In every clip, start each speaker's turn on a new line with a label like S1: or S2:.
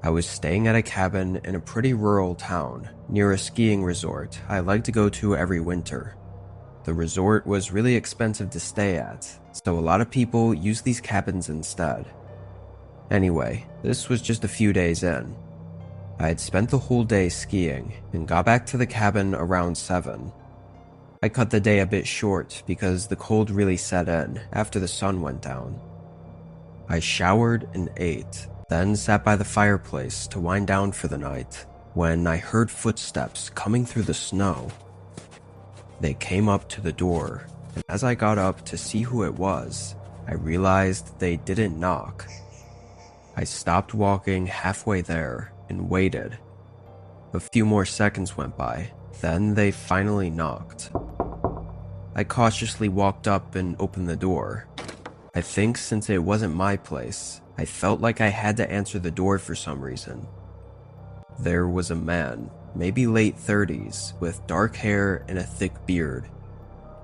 S1: I was staying at a cabin in a pretty rural town near a skiing resort I like to go to every winter. The resort was really expensive to stay at, so a lot of people use these cabins instead. Anyway, this was just a few days in. I had spent the whole day skiing and got back to the cabin around 7. I cut the day a bit short because the cold really set in after the sun went down. I showered and ate, then sat by the fireplace to wind down for the night when I heard footsteps coming through the snow. They came up to the door, and as I got up to see who it was, I realized they didn't knock. I stopped walking halfway there and waited. A few more seconds went by, then they finally knocked. I cautiously walked up and opened the door. I think since it wasn't my place, I felt like I had to answer the door for some reason. There was a man, maybe late 30s, with dark hair and a thick beard.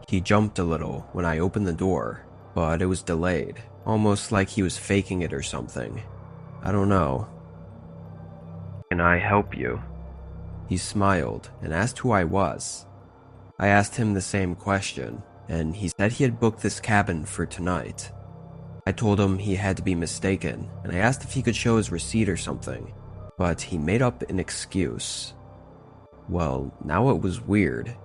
S1: He jumped a little when I opened the door, but it was delayed, almost like he was faking it or something. I don't know. "Can I help you?" He smiled and asked who I was. I asked him the same question, and he said he had booked this cabin for tonight. I told him he had to be mistaken, and I asked if he could show his receipt or something, but he made up an excuse. Well, now it was weird.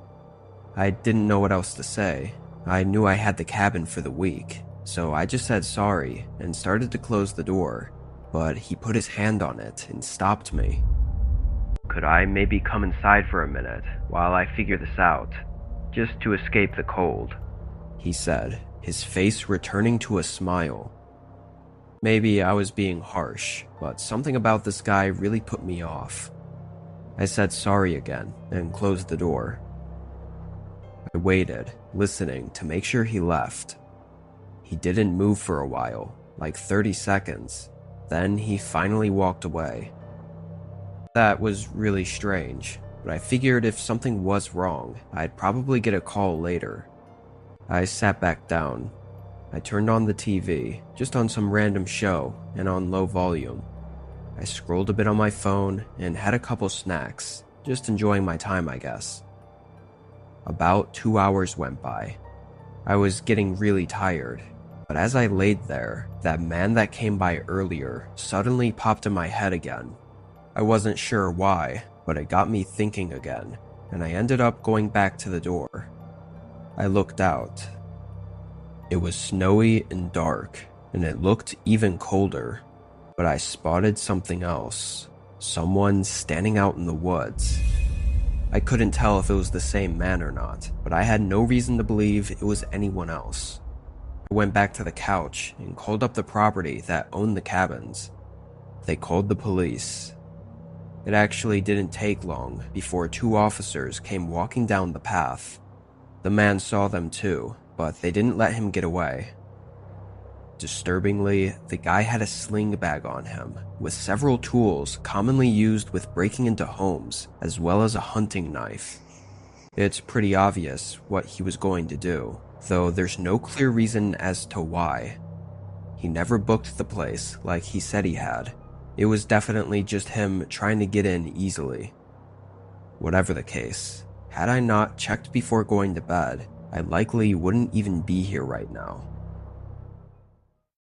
S1: I didn't know what else to say. I knew I had the cabin for the week, so I just said sorry and started to close the door, but he put his hand on it and stopped me. "Could I maybe come inside for a minute while I figure this out, just to escape the cold?" he said, his face returning to a smile. Maybe I was being harsh, but something about this guy really put me off. I said sorry again and closed the door. I waited, listening to make sure he left. He didn't move for a while, like 30 seconds. Then he finally walked away. That was really strange, but I figured if something was wrong, I'd probably get a call later. I sat back down. I turned on the TV, just on some random show and on low volume. I scrolled a bit on my phone and had a couple snacks, just enjoying my time, I guess. About 2 hours went by. I was getting really tired, but as I laid there, that man that came by earlier suddenly popped in my head again. I wasn't sure why, but it got me thinking again, and I ended up going back to the door. I looked out. It was snowy and dark, and it looked even colder, but I spotted something else. Someone standing out in the woods. I couldn't tell if it was the same man or not, but I had no reason to believe it was anyone else. I went back to the couch and called up the property that owned the cabins. They called the police. It actually didn't take long before 2 officers came walking down the path. The man saw them too, but they didn't let him get away. Disturbingly, the guy had a sling bag on him, with several tools commonly used with breaking into homes, as well as a hunting knife. It's pretty obvious what he was going to do, though there's no clear reason as to why. He never booked the place like he said he had. It was definitely just him trying to get in easily. Whatever the case, had I not checked before going to bed, I likely wouldn't even be here right now.